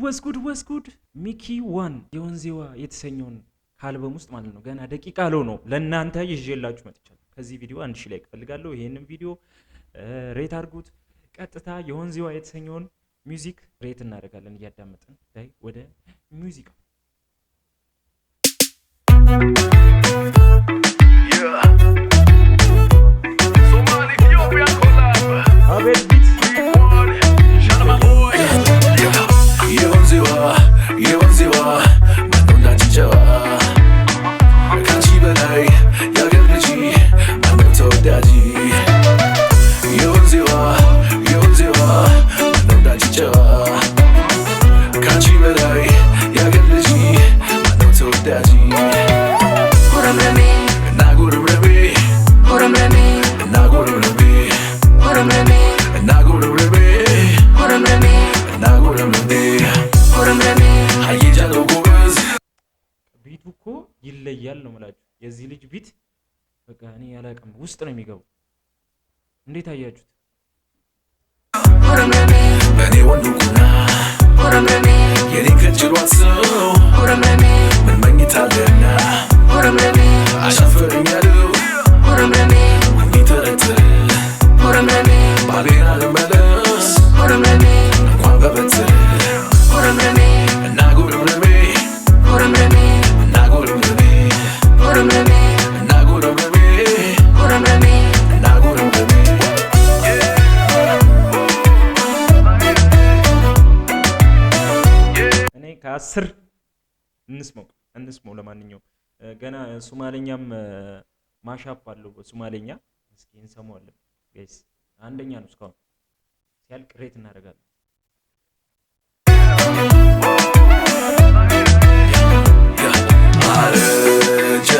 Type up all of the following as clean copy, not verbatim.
ወስጉድ ሚኪ ዋን የወንዜዋ የተሰኘውን ከአልበም ውስጥ ማለት ነው ገና ደቂቃ አለው ነው ለእናንተ ይዤላችሁ መጥቻለሁ። ከዚህ ቪዲዮ 1000 ላይክ ፈልጋለሁ። ይሄንን ቪዲዮ ሬት አድርጉት። ቀጥታ የወንዜዋ የተሰኘውን ሚውዚክ ሬት እናደርጋለን እያዳመጥን ላይ ወደ ሚውዚክ ቢቱ እኮ ይለያል ነው የምላችሁ። የዚህ ልጅ ቢት በቃ እኔ ያላቀም ውስጥ ነው የሚገባው። እንዴት አያችሁት? እኔ ወንዱና የኔ ከጭሯት ሰው ምን መኝታለና አሻፈረኛለሁ ሚተረትር ባሌና ልመለስ እንኳን በበትር እና ጉርምርሜ ከ10 እንስማው። ለማንኛውም ገና ሶማሌኛም ማሻፕ አለው በሶማሌኛ። እስኪ እንሰማዋለን ጋይስ። አንደኛ ነው እስካሁን ሲያልቅ ሬት እናደርጋለን።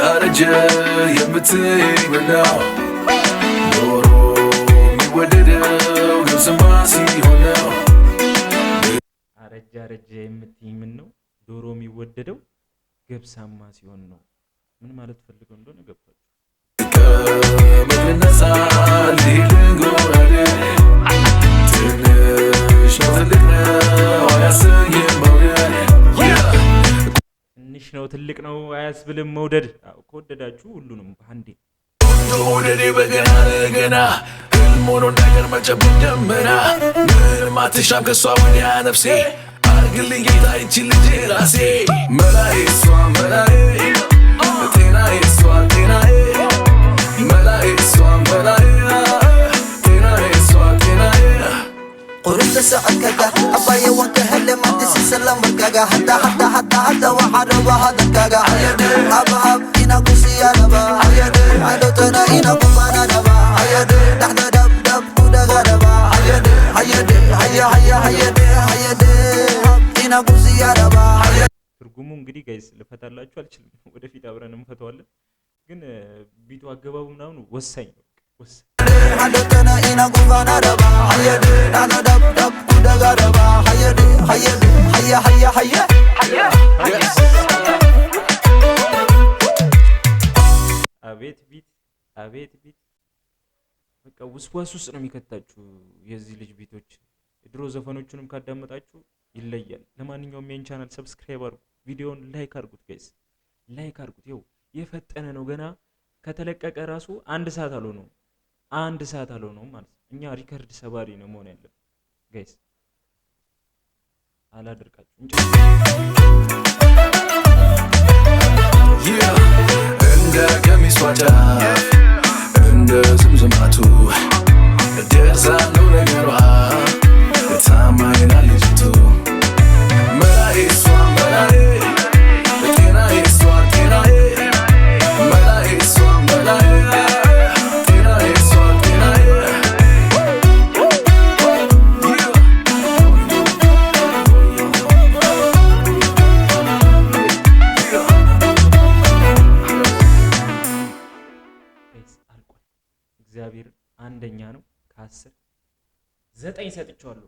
አረጀ የምትይኝ ምነው ዶሮ የሚወደደው ገብስማ ሲሆን ነው። አረጀ የምትይኝ ምነው ዶሮ የሚወደደው ገብሳማ ሲሆን ነው። ምን ማለት ፈልገው እንደሆነ ገባችሁ? ትንሽ ነው ትልቅ ነው አያስብልም መውደድ። ከወደዳችሁ ሁሉንም አንዴ ወደዴ በገና ገና ሞኖ ነገር መጨበጥ ደመና ምንም አትሻም ከሷ ወዲያ ነፍሴ አርግልኝ ጌታ ይቺ ልጅ ራሴ መላዬ እሷ መላዬ ጤናዬ እሷ ጤናዬ መላዬ እሷ መላዬ ጤናዬ እሷ ጤናዬ قرنت سعدك أبايا وكهل ما تسي سلام بركاكا حتى وحربا هذا كاكا أبهب إنا قصي يا نبا عدو تنا إنا قفانا نبا نحن دب كودا غربا هيا إنا قصي يا نبا ትርጉሙ እንግዲህ ጋይስ ልፈታላችሁ አልችልም። ወደፊት አብረን እንፈታዋለን። ግን ቢቱ አገባቡ ምናምን ወሳኝ ነው። حدثنا إنا قفانا ربا نحن دب كودا غربا هيا አቤት ቢት በቃ ውስዋስ ውስጥ ነው የሚከታችሁ የዚህ ልጅ ቢቶች። የድሮ ዘፈኖቹንም ካዳመጣችሁ ይለያል። ለማንኛውም የኔን ቻናል ሰብስክራይብ አድርጉ፣ ቪዲዮውን ላይክ አድርጉት ጋይስ፣ ላይክ አድርጉት። ይኸው የፈጠነ ነው ገና ከተለቀቀ ራሱ 1 ሰዓት አልሆነውም። 1 ሰዓት አልሆነውም ማለት ነው። እኛ ሪከርድ ሰባሪ ነው መሆን ያለብን ጋይስ። አላደርቃችሁ እንደ ቀሚስ ዋጫ እንደ ዝምዝማቱ ደርሳለው ነገሯ ታማኝና ልጅቱ መላዬ እሷ መላዬ ጤናዬ እሷ ጤናዬ መላዬ እሷ መላዬ እግዚአብሔር አንደኛ ነው። ከ10 9 ሰጥቻለሁ።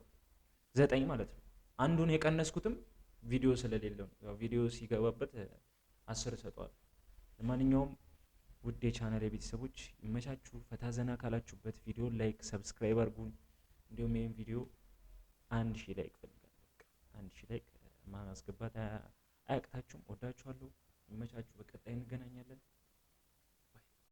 9 ማለት ነው። አንዱን የቀነስኩትም ቪዲዮ ስለሌለው ነው። ያው ቪዲዮ ሲገባበት 10 ሰጠዋል። ለማንኛውም ውድ የቻናል ቤተሰቦች ይመቻችሁ። ፈታ ዘና ካላችሁበት ቪዲዮ ላይክ፣ ሰብስክራይብ አድርጉ። እንዲሁም ይሄን ቪዲዮ 1000 ላይክ ፈልጋለሁ። 1000 ላይክ ማስገባት አያቅታችሁም። ወዳችኋለሁ። ይመቻችሁ። በቀጣይ እንገናኛለን።